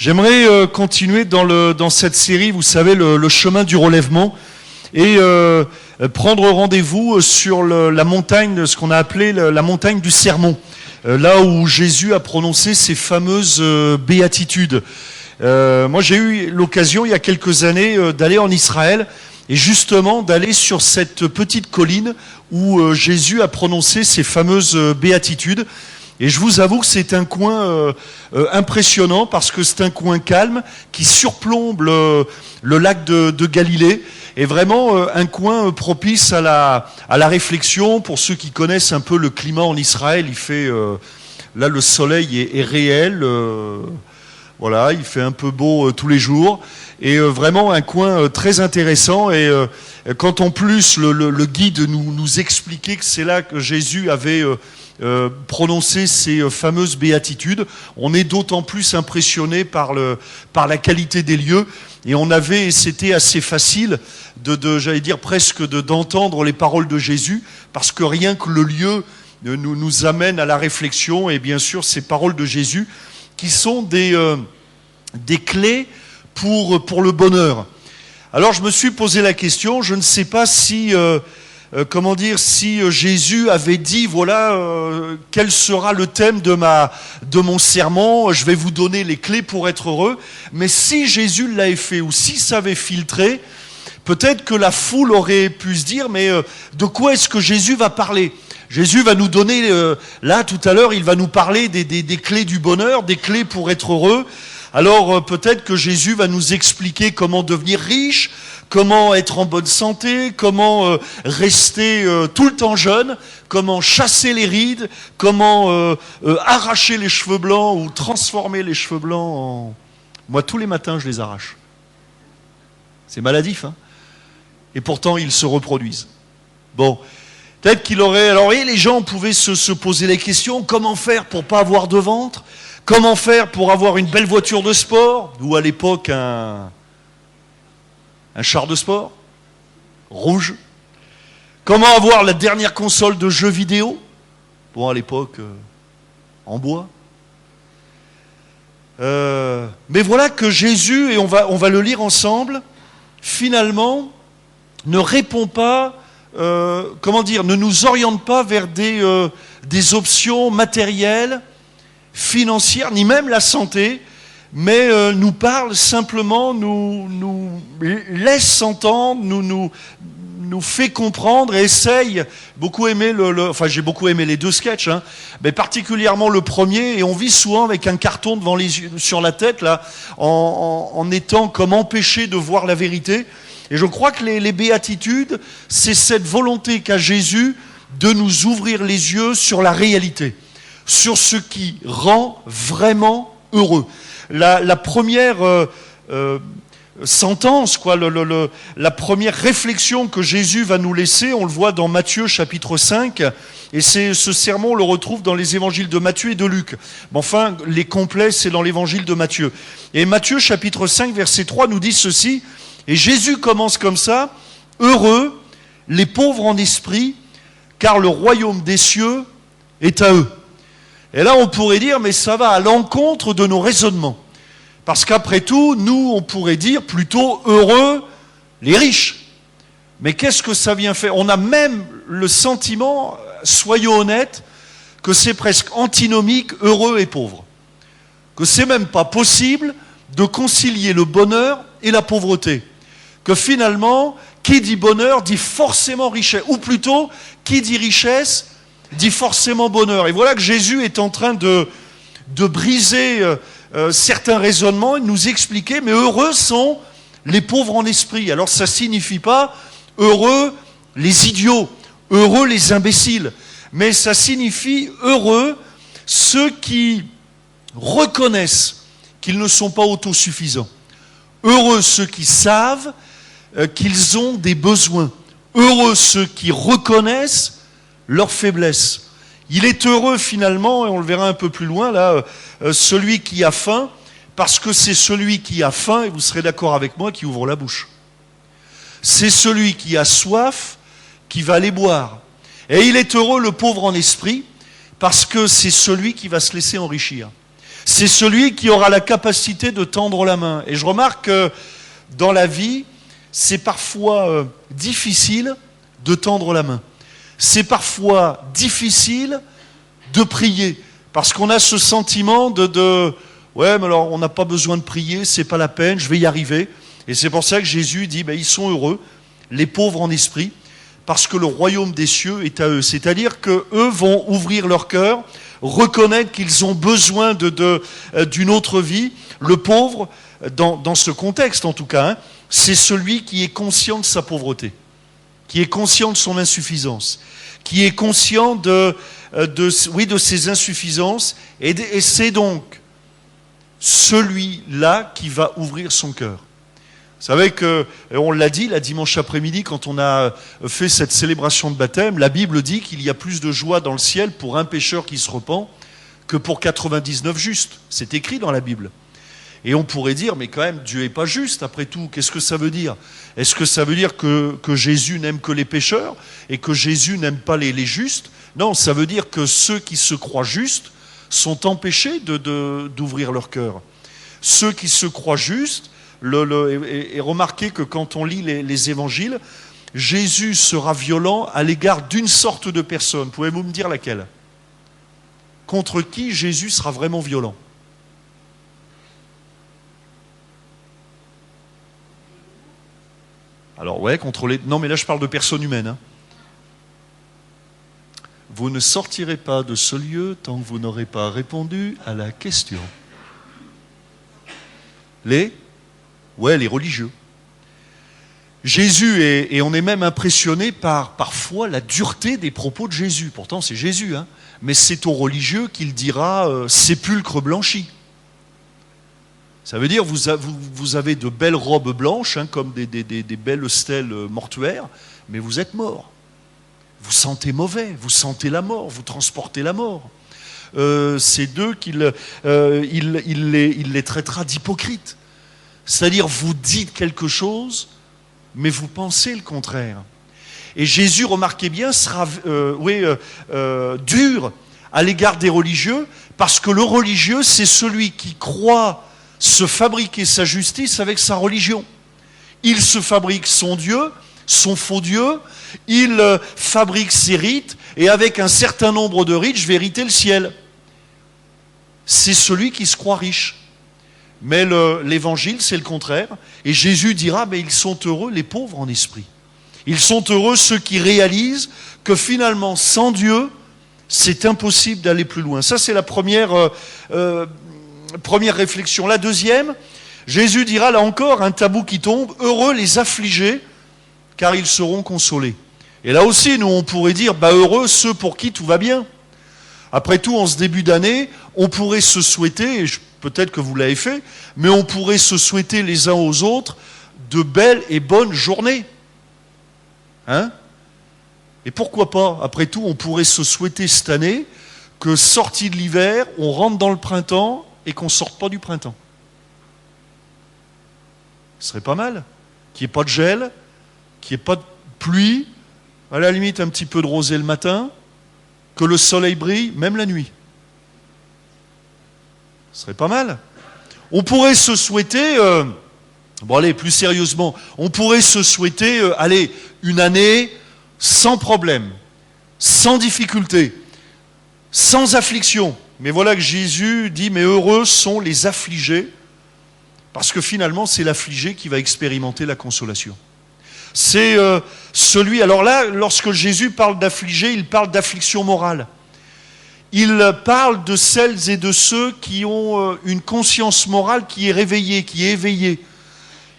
J'aimerais continuer dans cette série, vous savez, le chemin du relèvement, et prendre rendez-vous sur la montagne, ce qu'on a appelé la montagne du sermon, là où Jésus a prononcé ces fameuses béatitudes. Moi, j'ai eu l'occasion, il y a quelques années, d'aller en Israël, et justement d'aller sur cette petite colline où Jésus a prononcé ces fameuses béatitudes. Et je vous avoue que c'est un coin impressionnant parce que c'est un coin calme qui surplombe le lac de Galilée et vraiment un coin propice à la réflexion. Pour ceux qui connaissent un peu le climat en Israël, il fait là le soleil est réel, voilà, il fait un peu beau tous les jours et vraiment un coin très intéressant. Et quand en plus le guide nous expliquait que c'est là que Jésus avait prononcer ces fameuses béatitudes, on est d'autant plus impressionné par la qualité des lieux, et c'était assez facile j'allais dire presque d'entendre les paroles de Jésus, parce que rien que le lieu nous amène à la réflexion, et bien sûr ces paroles de Jésus qui sont des clés pour le bonheur. Alors je me suis posé la question, je ne sais pas si si Jésus avait dit, voilà, quel sera le thème de mon sermon, je vais vous donner les clés pour être heureux. Mais si Jésus l'avait fait, ou si ça avait filtré, peut-être que la foule aurait pu se dire, mais de quoi est-ce que Jésus va parler ? Jésus va nous donner, là, tout à l'heure, il va nous parler des clés du bonheur, des clés pour être heureux. Alors peut-être que Jésus va nous expliquer comment devenir riche, comment être en bonne santé, comment rester tout le temps jeune, comment chasser les rides, comment arracher les cheveux blancs ou transformer les cheveux blancs en... Moi, tous les matins, je les arrache. C'est maladif, hein ? Et pourtant, ils se reproduisent. Bon, peut-être qu'il aurait... Alors, oui, les gens pouvaient se poser les questions, comment faire pour pas avoir de ventre ? Comment faire pour avoir une belle voiture de sport ? Ou à l'époque, un char de sport rouge. Comment avoir la dernière console de jeux vidéo ? Bon, à l'époque, en bois. Mais voilà que Jésus, et on va le lire ensemble, finalement, ne répond pas, ne nous oriente pas vers des options matérielles, financières, ni même la santé, mais nous parle simplement, nous laisse entendre, nous fait comprendre et essaye. J'ai beaucoup aimé les deux sketchs, hein, mais particulièrement le premier, et on vit souvent avec un carton devant les yeux, sur la tête, là, en étant comme empêché de voir la vérité. Et je crois que les béatitudes, c'est cette volonté qu'a Jésus de nous ouvrir les yeux sur la réalité, sur ce qui rend vraiment heureux. La première sentence, la première réflexion que Jésus va nous laisser, on le voit dans Matthieu chapitre 5, et ce sermon on le retrouve dans les évangiles de Matthieu et de Luc. Mais enfin, les complets, c'est dans l'évangile de Matthieu. Et Matthieu chapitre 5, verset 3 nous dit ceci, et Jésus commence comme ça, « Heureux les pauvres en esprit, car le royaume des cieux est à eux. » Et là, on pourrait dire, mais ça va à l'encontre de nos raisonnements. Parce qu'après tout, nous, on pourrait dire plutôt heureux les riches. Mais qu'est-ce que ça vient faire ? On a même le sentiment, soyons honnêtes, que c'est presque antinomique heureux et pauvre. Que c'est même pas possible de concilier le bonheur et la pauvreté. Que finalement, qui dit bonheur dit forcément richesse. Ou plutôt, qui dit richesse dit forcément bonheur. Et voilà que Jésus est en train de briser certains raisonnements et de nous expliquer, mais heureux sont les pauvres en esprit. Alors ça ne signifie pas heureux les idiots, heureux les imbéciles, mais ça signifie heureux ceux qui reconnaissent qu'ils ne sont pas autosuffisants. Heureux ceux qui savent qu'ils ont des besoins. Heureux ceux qui reconnaissent leur faiblesse. Il est heureux finalement, et on le verra un peu plus loin là, celui qui a faim, parce que c'est celui qui a faim, et vous serez d'accord avec moi, qui ouvre la bouche. C'est celui qui a soif qui va aller boire. Et il est heureux le pauvre en esprit, parce que c'est celui qui va se laisser enrichir. C'est celui qui aura la capacité de tendre la main. Et je remarque que dans la vie, c'est parfois difficile de tendre la main. C'est parfois difficile de prier. Parce qu'on a ce sentiment ouais, mais alors on n'a pas besoin de prier, c'est pas la peine, je vais y arriver. Et c'est pour ça que Jésus dit, ils sont heureux, les pauvres en esprit, parce que le royaume des cieux est à eux. C'est-à-dire qu'eux vont ouvrir leur cœur, reconnaître qu'ils ont besoin d'une autre vie. Le pauvre, dans ce contexte en tout cas, c'est celui qui est conscient de sa pauvreté, qui est conscient de son insuffisance, qui est conscient de ses insuffisances, et c'est donc celui-là qui va ouvrir son cœur. Vous savez on l'a dit la dimanche après-midi quand on a fait cette célébration de baptême, la Bible dit qu'il y a plus de joie dans le ciel pour un pécheur qui se repent que pour 99 justes. C'est écrit dans la Bible. Et on pourrait dire, mais quand même, Dieu n'est pas juste, après tout. Qu'est-ce que ça veut dire? Est-ce que ça veut dire que Jésus n'aime que les pécheurs et que Jésus n'aime pas les justes? Non, ça veut dire que ceux qui se croient justes sont empêchés d'ouvrir leur cœur. Ceux qui se croient justes, et remarquez que quand on lit les évangiles, Jésus sera violent à l'égard d'une sorte de personne. Pouvez-vous me dire laquelle? Contre qui Jésus sera vraiment violent? Alors ouais, contre les... Non mais là je parle de personnes humaines. Vous ne sortirez pas de ce lieu tant que vous n'aurez pas répondu à la question. Les religieux. Jésus, et on est même impressionné par parfois la dureté des propos de Jésus. Pourtant c'est Jésus, mais c'est aux religieux qu'il dira sépulcre blanchi. Ça veut dire vous avez de belles robes blanches, comme des belles stèles mortuaires, mais vous êtes mort. Vous sentez mauvais, vous sentez la mort, vous transportez la mort. C'est d'eux qu'il les traitera d'hypocrites. C'est-à-dire vous dites quelque chose, mais vous pensez le contraire. Et Jésus, remarquez bien, sera dur à l'égard des religieux, parce que le religieux, c'est celui qui croit se fabriquer sa justice avec sa religion. Il se fabrique son Dieu, son faux Dieu, il fabrique ses rites, et avec un certain nombre de rites, je vais hériter le ciel. C'est celui qui se croit riche. Mais l'évangile, c'est le contraire. Et Jésus dira, mais ils sont heureux les pauvres en esprit. Ils sont heureux ceux qui réalisent que finalement, sans Dieu, c'est impossible d'aller plus loin. Ça, c'est la première réflexion. La deuxième, Jésus dira là encore, un tabou qui tombe, heureux les affligés, car ils seront consolés. Et là aussi, nous, on pourrait dire, heureux ceux pour qui tout va bien. Après tout, en ce début d'année, on pourrait se souhaiter, et peut-être que vous l'avez fait, mais on pourrait se souhaiter les uns aux autres de belles et bonnes journées. Et pourquoi pas? Après tout, on pourrait se souhaiter cette année que, sorti de l'hiver, on rentre dans le printemps et qu'on ne sorte pas du printemps. Ce serait pas mal. Qu'il n'y ait pas de gel, qu'il n'y ait pas de pluie, à la limite un petit peu de rosée le matin, que le soleil brille, même la nuit. Ce serait pas mal. On pourrait se souhaiter, plus sérieusement, on pourrait se souhaiter, une année sans problème, sans difficulté, sans affliction. Mais voilà que Jésus dit, mais heureux sont les affligés, parce que finalement, c'est l'affligé qui va expérimenter la consolation. C'est celui... Alors là, lorsque Jésus parle d'affligé, il parle d'affliction morale. Il parle de celles et de ceux qui ont une conscience morale qui est réveillée, qui est éveillée.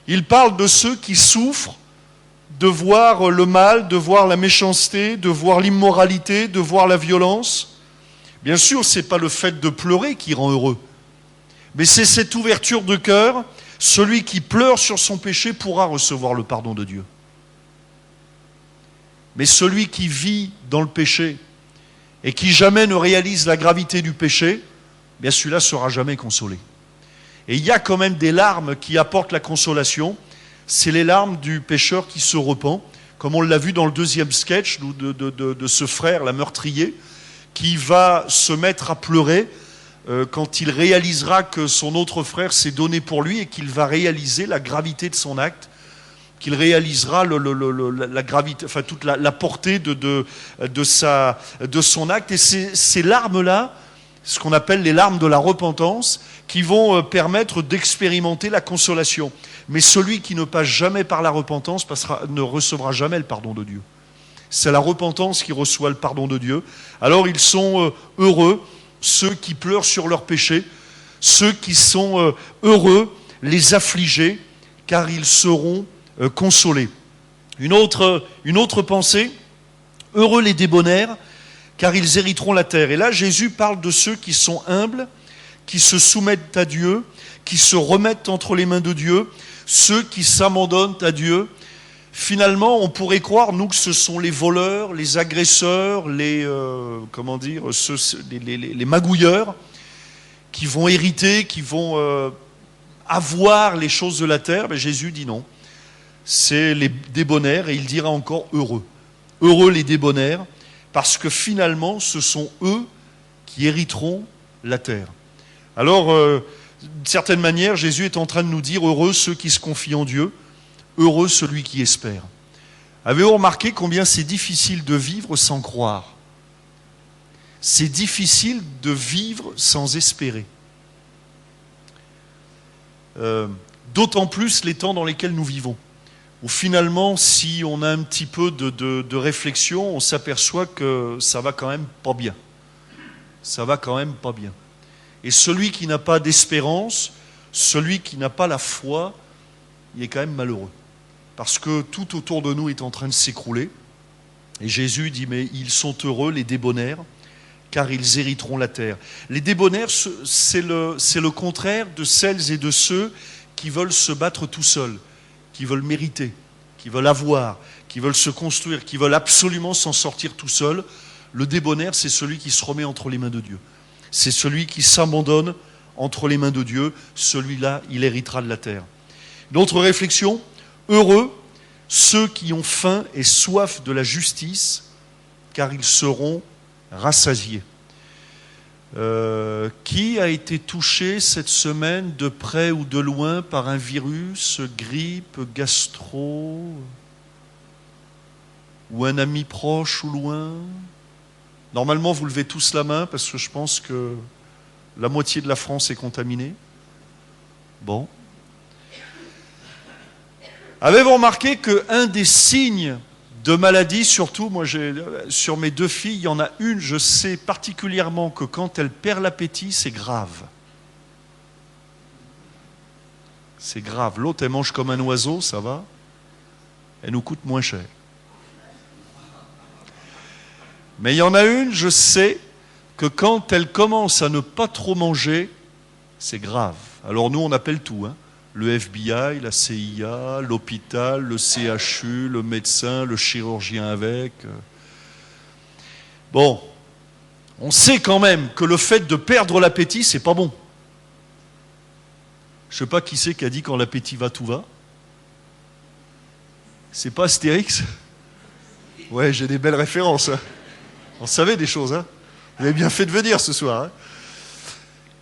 Il parle de ceux qui souffrent de voir le mal, de voir la méchanceté, de voir l'immoralité, de voir la violence. Bien sûr, ce n'est pas le fait de pleurer qui rend heureux, mais c'est cette ouverture de cœur. Celui qui pleure sur son péché pourra recevoir le pardon de Dieu. Mais celui qui vit dans le péché et qui jamais ne réalise la gravité du péché, bien celui-là ne sera jamais consolé. Et il y a quand même des larmes qui apportent la consolation. C'est les larmes du pécheur qui se repent, comme on l'a vu dans le deuxième sketch de ce frère, la meurtrier, qui va se mettre à pleurer quand il réalisera que son autre frère s'est donné pour lui et qu'il va réaliser la gravité de son acte, qu'il réalisera la gravité, enfin toute la portée de son acte. Et ces larmes-là, ce qu'on appelle les larmes de la repentance, qui vont permettre d'expérimenter la consolation. Mais celui qui ne passe jamais par la repentance ne recevra jamais le pardon de Dieu. C'est la repentance qui reçoit le pardon de Dieu. Alors ils sont heureux, ceux qui pleurent sur leurs péchés, ceux qui sont heureux, les affligés, car ils seront consolés. Une autre pensée, heureux les débonnaires, car ils hériteront la terre. Et là, Jésus parle de ceux qui sont humbles, qui se soumettent à Dieu, qui se remettent entre les mains de Dieu, ceux qui s'abandonnent à Dieu. Finalement, on pourrait croire, nous, que ce sont les voleurs, les agresseurs, les magouilleurs, qui vont hériter, qui vont avoir les choses de la terre. Mais Jésus dit non. C'est les débonnaires, et il dira encore heureux. Heureux les débonnaires, parce que finalement, ce sont eux qui hériteront la terre. Alors, d'une certaine manière, Jésus est en train de nous dire heureux ceux qui se confient en Dieu, heureux celui qui espère. Avez-vous remarqué combien c'est difficile de vivre sans croire? C'est difficile de vivre sans espérer. D'autant plus les temps dans lesquels nous vivons, où finalement, si on a un petit peu de réflexion, on s'aperçoit que ça va quand même pas bien. Ça va quand même pas bien. Et celui qui n'a pas d'espérance, celui qui n'a pas la foi, il est quand même malheureux. Parce que tout autour de nous est en train de s'écrouler. Et Jésus dit, mais ils sont heureux, les débonnaires, car ils hériteront la terre. Les débonnaires, c'est le contraire de celles et de ceux qui veulent se battre tout seuls, qui veulent mériter, qui veulent avoir, qui veulent se construire, qui veulent absolument s'en sortir tout seul. Le débonnaire, c'est celui qui se remet entre les mains de Dieu. C'est celui qui s'abandonne entre les mains de Dieu. Celui-là, il héritera de la terre. Une autre réflexion, heureux ceux qui ont faim et soif de la justice, car ils seront rassasiés. Qui a été touché cette semaine de près ou de loin par un virus, grippe, gastro, ou un ami proche ou loin? Normalement, vous levez tous la main parce que je pense que la moitié de la France est contaminée. Bon. Avez-vous remarqué qu'un des signes de maladie, surtout, moi sur mes deux filles, il y en a une, je sais particulièrement que quand elle perd l'appétit, c'est grave. C'est grave. L'autre, elle mange comme un oiseau, ça va. Elle nous coûte moins cher. Mais il y en a une, je sais que quand elle commence à ne pas trop manger, c'est grave. Alors nous, on appelle tout, hein. Le FBI, la CIA, l'hôpital, le CHU, le médecin, le chirurgien avec. Bon, on sait quand même que le fait de perdre l'appétit, c'est pas bon. Je sais pas qui c'est qui a dit quand l'appétit va, tout va. C'est pas Astérix? Ouais, j'ai des belles références. Hein. On savait des choses, hein. Vous avez bien fait de venir ce soir. Hein.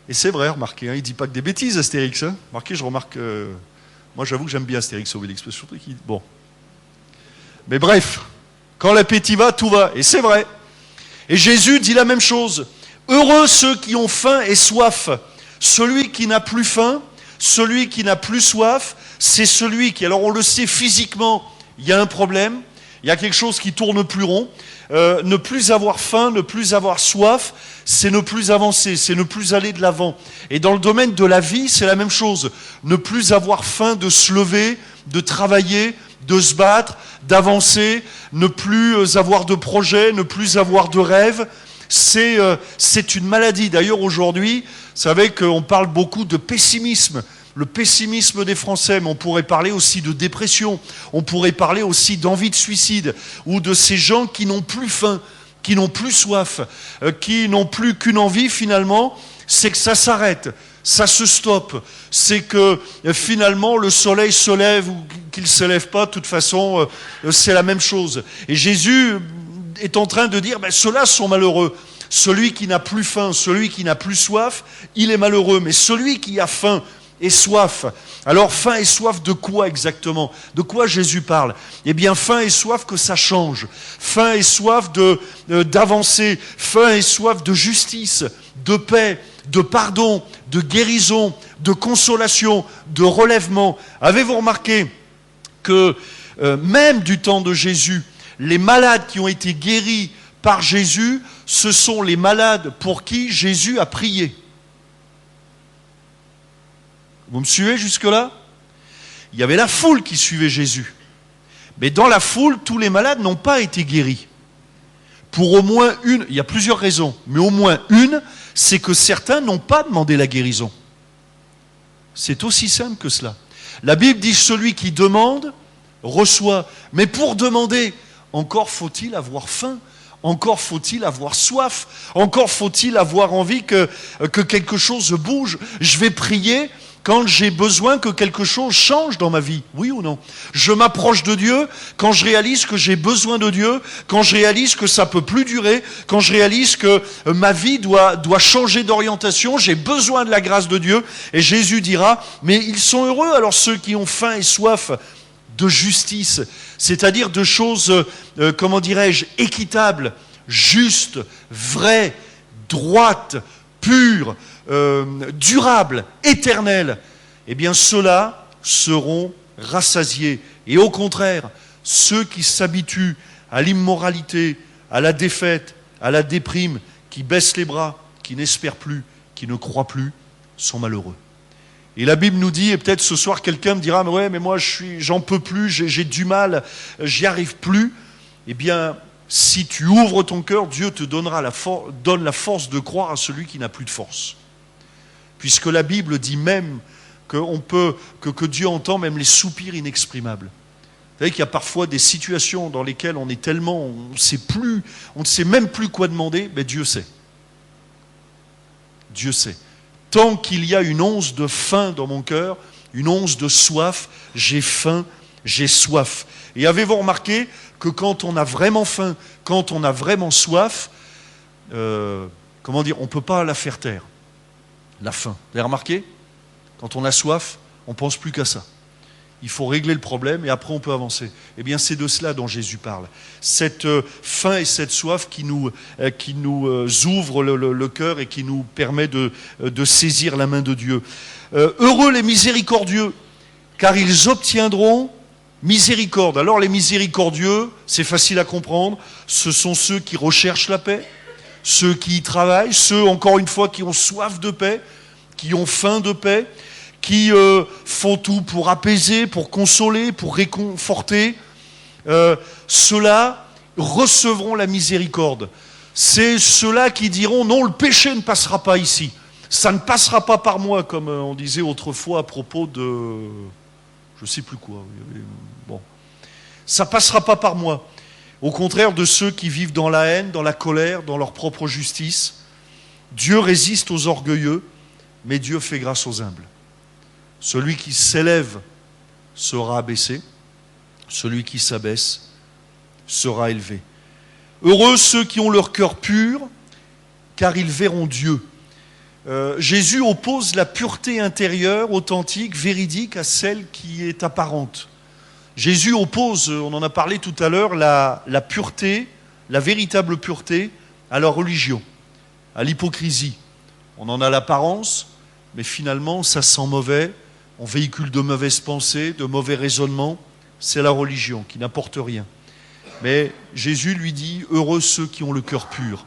Et c'est vrai, remarquez, hein, il ne dit pas que des bêtises, Astérix. Hein. Remarquez, je remarque... moi, j'avoue que j'aime bien Astérix Obélix. Bon. Mais bref, quand l'appétit va, tout va. Et c'est vrai. Et Jésus dit la même chose. Heureux ceux qui ont faim et soif. Celui qui n'a plus faim, celui qui n'a plus soif, c'est celui qui... Alors, on le sait physiquement, il y a un problème. Il y a quelque chose qui tourne plus rond. Ne plus avoir faim, ne plus avoir soif, c'est ne plus avancer, c'est ne plus aller de l'avant. Et dans le domaine de la vie, c'est la même chose. Ne plus avoir faim de se lever, de travailler, de se battre, d'avancer, ne plus avoir de projet, ne plus avoir de rêve. C'est une maladie. D'ailleurs, aujourd'hui, vous savez qu'on parle beaucoup de pessimisme. Le pessimisme des Français, mais on pourrait parler aussi de dépression, on pourrait parler aussi d'envie de suicide, ou de ces gens qui n'ont plus faim, qui n'ont plus soif, qui n'ont plus qu'une envie finalement, c'est que ça s'arrête, ça se stoppe, c'est que finalement le soleil se lève ou qu'il ne se lève pas, de toute façon c'est la même chose. Et Jésus est en train de dire, ceux-là sont malheureux. Celui qui n'a plus faim, celui qui n'a plus soif, il est malheureux. Mais celui qui a faim et soif, alors faim et soif de quoi exactement? De quoi Jésus parle? Eh bien, faim et soif que ça change. Faim et soif d'avancer. Faim et soif de justice, de paix, de pardon, de guérison, de consolation, de relèvement. Avez-vous remarqué que même du temps de Jésus, les malades qui ont été guéris par Jésus, ce sont les malades pour qui Jésus a prié. Vous me suivez jusque-là? Il y avait la foule qui suivait Jésus. Mais dans la foule, tous les malades n'ont pas été guéris. Pour au moins une, il y a plusieurs raisons, mais au moins une, c'est que certains n'ont pas demandé la guérison. C'est aussi simple que cela. La Bible dit celui qui demande, reçoit. Mais pour demander, encore faut-il avoir faim, encore faut-il avoir soif, encore faut-il avoir envie que quelque chose bouge. Je vais prier quand j'ai besoin que quelque chose change dans ma vie, oui ou non? Je m'approche de Dieu quand je réalise que j'ai besoin de Dieu, quand je réalise que ça ne peut plus durer, quand je réalise que ma vie doit changer d'orientation, j'ai besoin de la grâce de Dieu. Et Jésus dira, mais ils sont heureux alors ceux qui ont faim et soif de justice, c'est-à-dire de choses, comment dirais-je, équitables, justes, vraies, droites, pures, durables, éternelles. Eh bien, ceux-là seront rassasiés. Et au contraire, ceux qui s'habituent à l'immoralité, à la défaite, à la déprime, qui baissent les bras, qui n'espèrent plus, qui ne croient plus, sont malheureux. Et la Bible nous dit, et peut-être ce soir quelqu'un me dira, mais ouais, mais moi j'en peux plus, j'ai du mal, j'y arrive plus. Eh bien, si tu ouvres ton cœur, Dieu te donne la force de croire à celui qui n'a plus de force. Puisque la Bible dit même que Dieu entend même les soupirs inexprimables. Vous savez qu'il y a parfois des situations dans lesquelles on est tellement, on ne sait même plus quoi demander, mais Dieu sait. Dieu sait. Tant qu'il y a une once de faim dans mon cœur, une once de soif, j'ai faim, j'ai soif. Et avez-vous remarqué que quand on a vraiment faim, quand on a vraiment soif, on ne peut pas la faire taire, la faim. Vous avez remarqué? Quand on a soif, on ne pense plus qu'à ça. Il faut régler le problème et après on peut avancer. Eh bien, c'est de cela dont Jésus parle. Cette faim et cette soif qui nous ouvre le cœur et qui nous permet de saisir la main de Dieu. Heureux les miséricordieux, car ils obtiendront miséricorde. Alors les miséricordieux, c'est facile à comprendre, ce sont ceux qui recherchent la paix, ceux qui y travaillent, ceux, encore une fois, qui ont soif de paix, qui ont faim de paix, qui font tout pour apaiser, pour consoler, pour réconforter. Ceux-là recevront la miséricorde. C'est ceux-là qui diront, non, le péché ne passera pas ici. Ça ne passera pas par moi, comme on disait autrefois à propos de... je ne sais plus quoi. Bon. Ça ne passera pas par moi. Au contraire de ceux qui vivent dans la haine, dans la colère, dans leur propre justice. Dieu résiste aux orgueilleux, mais Dieu fait grâce aux humbles. Celui qui s'élève sera abaissé, celui qui s'abaisse sera élevé. Heureux ceux qui ont leur cœur pur, car ils verront Dieu. Jésus oppose la pureté intérieure, authentique, véridique, à celle qui est apparente. Jésus oppose, on en a parlé tout à l'heure, la pureté, la véritable pureté, à la religion, à l'hypocrisie. On en a l'apparence, mais finalement ça sent mauvais, on véhicule de mauvaises pensées, de mauvais raisonnements. C'est la religion qui n'apporte rien. Mais Jésus lui dit, heureux ceux qui ont le cœur pur.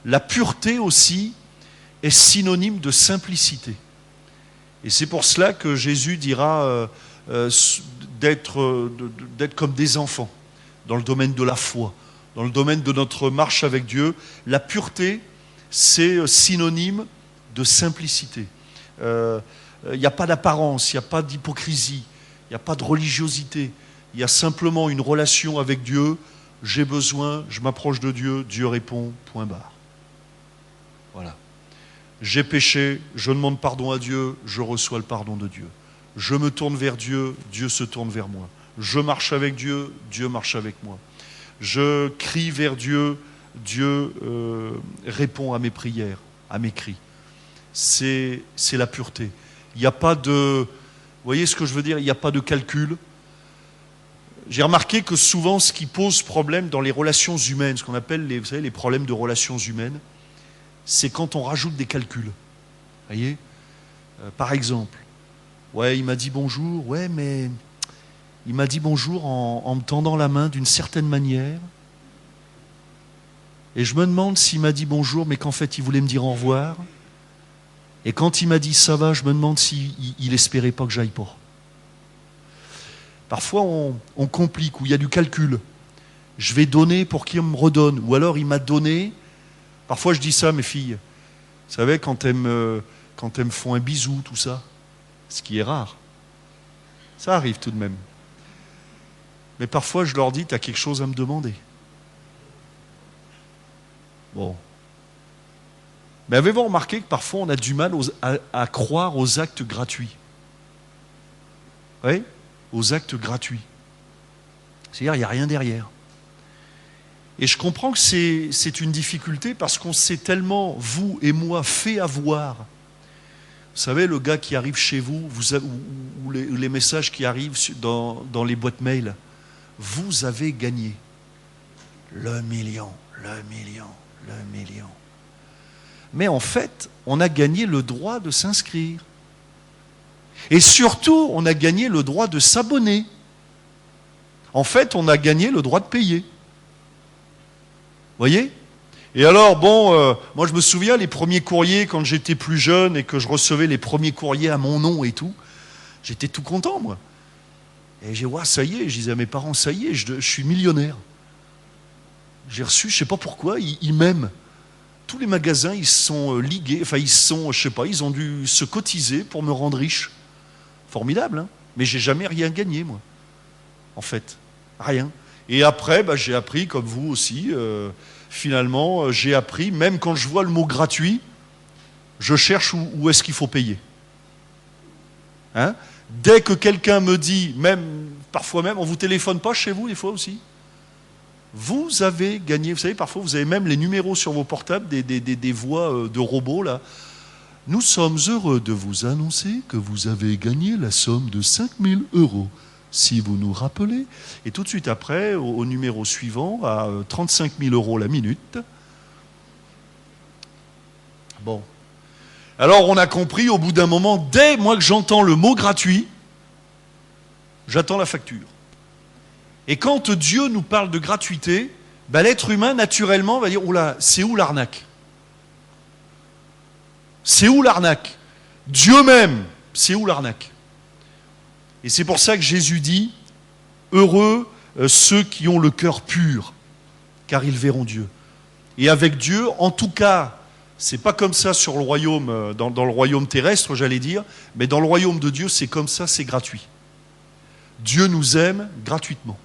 La pureté aussi est synonyme de simplicité. Et c'est pour cela que Jésus dira d'être comme des enfants dans le domaine de la foi, dans le domaine de notre marche avec Dieu. La pureté, c'est synonyme de simplicité. Il n'y a pas d'apparence, il n'y a pas d'hypocrisie, il n'y a pas de religiosité. Il y a simplement une relation avec Dieu. J'ai besoin, je m'approche de Dieu, Dieu répond, point barre. Voilà. J'ai péché, je demande pardon à Dieu, je reçois le pardon de Dieu. Je me tourne vers Dieu, Dieu se tourne vers moi. Je marche avec Dieu, Dieu marche avec moi. Je crie vers Dieu Dieu répond à mes prières, à mes cris. C'est la pureté. Il n'y a pas de... Vous voyez ce que je veux dire? Il n'y a pas de calcul. J'ai remarqué que souvent, ce qui pose problème dans les relations humaines, ce qu'on appelle vous savez, les problèmes de relations humaines, c'est quand on rajoute des calculs. Vous voyez? Par exemple, ouais, il m'a dit bonjour, ouais, mais il m'a dit bonjour en me tendant la main d'une certaine manière. Et je me demande s'il m'a dit bonjour, mais qu'en fait, il voulait me dire au revoir. Et quand il m'a dit ça va, je me demande s'il espérait pas que j'aille pas. Parfois, on complique, où il y a du calcul. Je vais donner pour qu'il me redonne. Ou alors, il m'a donné. Parfois, je dis ça à mes filles. Vous savez, quand elles me font un bisou, tout ça, ce qui est rare. Ça arrive tout de même. Mais parfois, je leur dis, tu as quelque chose à me demander. Bon. Mais avez-vous remarqué que parfois, on a du mal à croire aux actes gratuits? Oui, aux actes gratuits. C'est-à-dire, il n'y a rien derrière. Et je comprends que c'est une difficulté parce qu'on s'est tellement, vous et moi, fait avoir. Vous savez, le gars qui arrive chez vous, ou les messages qui arrivent dans les boîtes mail, vous avez gagné le million, le million, le million. Mais en fait, on a gagné le droit de s'inscrire. Et surtout, on a gagné le droit de s'abonner. En fait, on a gagné le droit de payer. Vous voyez? Et alors, bon, moi je me souviens, les premiers courriers, quand j'étais plus jeune et que je recevais les premiers courriers à mon nom et tout, j'étais tout content, moi. Et j'ai dit, ouais, ça y est, je disais à mes parents, ça y est, je suis millionnaire. J'ai reçu, je ne sais pas pourquoi, ils m'aiment. Tous les magasins, ils sont ligués, enfin, je sais pas, ils ont dû se cotiser pour me rendre riche. Formidable, hein? Mais j'ai jamais rien gagné, moi. En fait, rien. Et après, j'ai appris, comme vous aussi, finalement, j'ai appris, même quand je vois le mot gratuit, je cherche où est-ce qu'il faut payer. Hein? Dès que quelqu'un me dit, parfois même, on ne vous téléphone pas chez vous, des fois aussi. Vous avez gagné, vous savez, parfois vous avez même les numéros sur vos portables, des voix de robots, là. Nous sommes heureux de vous annoncer que vous avez gagné la somme de 5 000 €. Si vous nous rappelez, et tout de suite après, au numéro suivant, à 35 000 € la minute. Bon. Alors on a compris, au bout d'un moment, dès moi que j'entends le mot gratuit, j'attends la facture. Et quand Dieu nous parle de gratuité, l'être humain, naturellement, va dire, oula, c'est où l'arnaque? C'est où l'arnaque? Dieu même, c'est où l'arnaque? Et c'est pour ça que Jésus dit, heureux ceux qui ont le cœur pur, car ils verront Dieu. Et avec Dieu, en tout cas, c'est pas comme ça sur le royaume, dans le royaume terrestre, j'allais dire, mais dans le royaume de Dieu, c'est comme ça, c'est gratuit. Dieu nous aime gratuitement.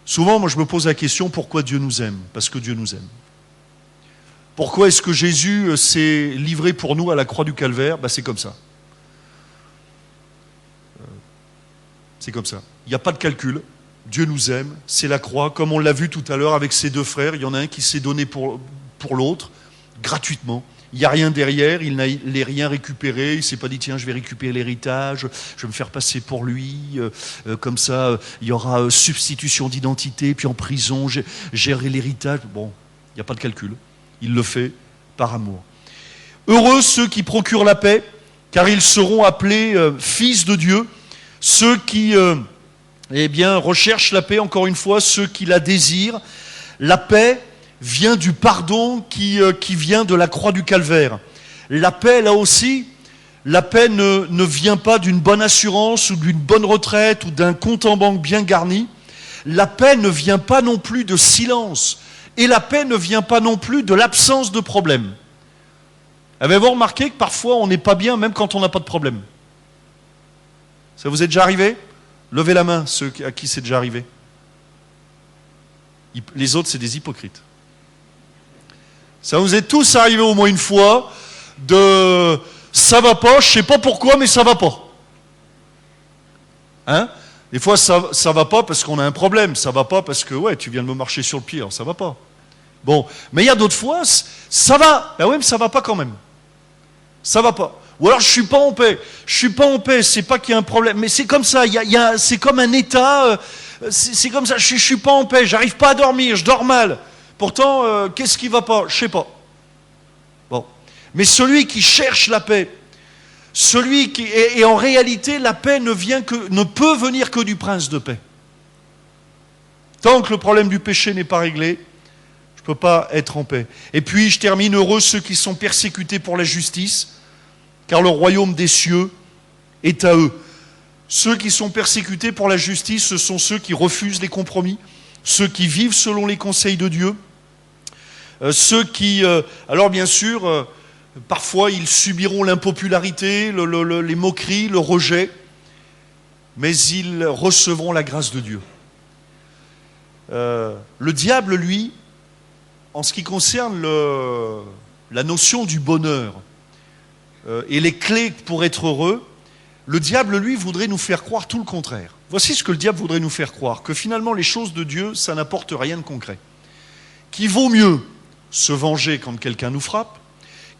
Souvent, moi, je me pose la question, pourquoi Dieu nous aime? Parce que Dieu nous aime. Pourquoi est-ce que Jésus s'est livré pour nous à la croix du Calvaire? C'est comme ça. C'est comme ça. Il n'y a pas de calcul. Dieu nous aime. C'est la croix. Comme on l'a vu tout à l'heure avec ses deux frères, il y en a un qui s'est donné pour l'autre, gratuitement. Il n'y a rien derrière, il n'a rien récupéré, il ne s'est pas dit, tiens, je vais récupérer l'héritage, je vais me faire passer pour lui, comme ça, il y aura substitution d'identité, puis en prison, gérer l'héritage. Bon, il n'y a pas de calcul. Il le fait par amour. Heureux ceux qui procurent la paix, car ils seront appelés fils de Dieu. Ceux qui recherchent la paix, encore une fois, ceux qui la désirent. La paix vient du pardon qui vient de la croix du Calvaire. La paix, là aussi, la paix ne vient pas d'une bonne assurance ou d'une bonne retraite ou d'un compte en banque bien garni. La paix ne vient pas non plus de silence. Et la paix ne vient pas non plus de l'absence de problème. Avez-vous remarqué que parfois on n'est pas bien même quand on n'a pas de problème? Ça vous est déjà arrivé? Levez la main, ceux à qui c'est déjà arrivé. Les autres, c'est des hypocrites. Ça vous est tous arrivé au moins une fois de « ça va pas, je sais pas pourquoi, mais ça va pas ». Hein? Des fois, ça va pas parce qu'on a un problème. Ça va pas parce que, ouais, tu viens de me marcher sur le pied, alors ça va pas. Bon, mais il y a d'autres fois, ça va. Ben oui, mais ça va pas quand même. Ça va pas. Ou alors je suis pas en paix. Je suis pas en paix, c'est pas qu'il y a un problème, mais c'est comme ça, c'est comme un état, c'est comme ça, je suis pas en paix, j'arrive pas à dormir, je dors mal. Pourtant, qu'est-ce qui va pas? Je sais pas. Bon. Mais celui qui cherche la paix, celui qui. Et en réalité, la paix ne peut venir que du prince de paix. Tant que le problème du péché n'est pas réglé, je ne peux pas être en paix. Et puis, je termine, heureux ceux qui sont persécutés pour la justice, car le royaume des cieux est à eux. Ceux qui sont persécutés pour la justice, ce sont ceux qui refusent les compromis, ceux qui vivent selon les conseils de Dieu, ceux qui, alors bien sûr, parfois ils subiront l'impopularité, les moqueries, le rejet, mais ils recevront la grâce de Dieu. Le diable, lui, en ce qui concerne la notion du bonheur et les clés pour être heureux, le diable, lui, voudrait nous faire croire tout le contraire. Voici ce que le diable voudrait nous faire croire, que finalement les choses de Dieu, ça n'apporte rien de concret. Qu'il vaut mieux se venger quand quelqu'un nous frappe,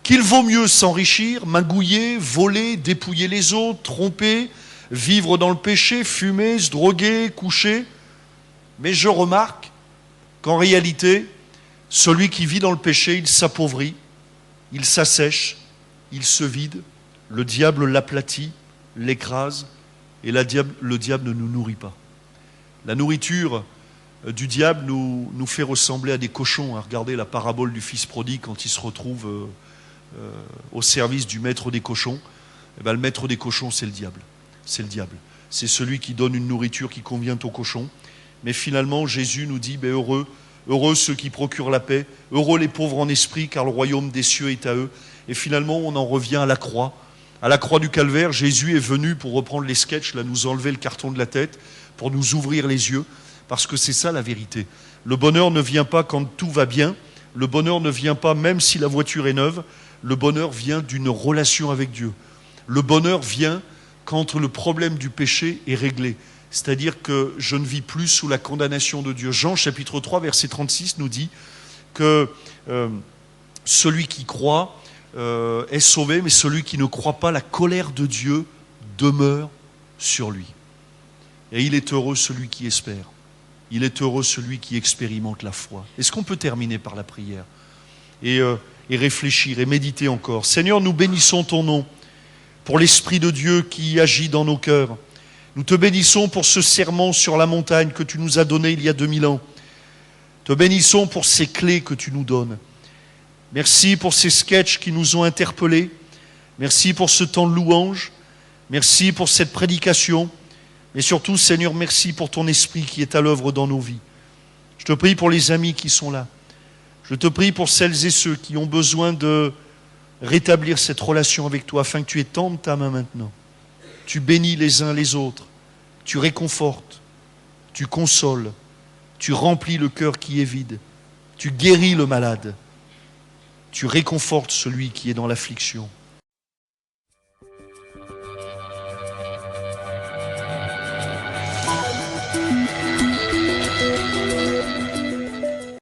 qu'il vaut mieux s'enrichir, magouiller, voler, dépouiller les autres, tromper, vivre dans le péché, fumer, se droguer, coucher. Mais je remarque qu'en réalité, celui qui vit dans le péché, il s'appauvrit, il s'assèche, il se vide, le diable l'aplatit, l'écrase, et le diable ne nous nourrit pas. La nourriture du diable nous fait ressembler à des cochons. Regardez la parabole du fils prodigue quand il se retrouve au service du maître des cochons. Eh bien, le maître des cochons, c'est le diable. C'est le diable. C'est celui qui donne une nourriture qui convient aux cochons. Mais finalement, Jésus nous dit, heureux ceux qui procurent la paix, heureux les pauvres en esprit, car le royaume des cieux est à eux. Et finalement, on en revient à la croix. À la croix du Calvaire, Jésus est venu, pour reprendre les sketchs, là, nous enlever le carton de la tête, pour nous ouvrir les yeux, parce que c'est ça la vérité. Le bonheur ne vient pas quand tout va bien, le bonheur ne vient pas même si la voiture est neuve, le bonheur vient d'une relation avec Dieu. Le bonheur vient quand le problème du péché est réglé. C'est-à-dire que je ne vis plus sous la condamnation de Dieu. Jean chapitre 3, verset 36 nous dit que celui qui croit est sauvé, mais celui qui ne croit pas, la colère de Dieu demeure sur lui. Et il est heureux celui qui espère. Il est heureux celui qui expérimente la foi. Est-ce qu'on peut terminer par la prière et réfléchir et méditer encore? Seigneur, nous bénissons ton nom pour l'Esprit de Dieu qui agit dans nos cœurs. Nous te bénissons pour ce sermon sur la montagne que tu nous as donné il y a 2000 ans. Te bénissons pour ces clés que tu nous donnes. Merci pour ces sketchs qui nous ont interpellés. Merci pour ce temps de louange. Merci pour cette prédication. Mais surtout, Seigneur, merci pour ton esprit qui est à l'œuvre dans nos vies. Je te prie pour les amis qui sont là. Je te prie pour celles et ceux qui ont besoin de rétablir cette relation avec toi afin que tu étendes ta main maintenant. Tu bénis les uns les autres. Tu réconfortes. Tu consoles. Tu remplis le cœur qui est vide. Tu guéris le malade. Tu réconfortes celui qui est dans l'affliction.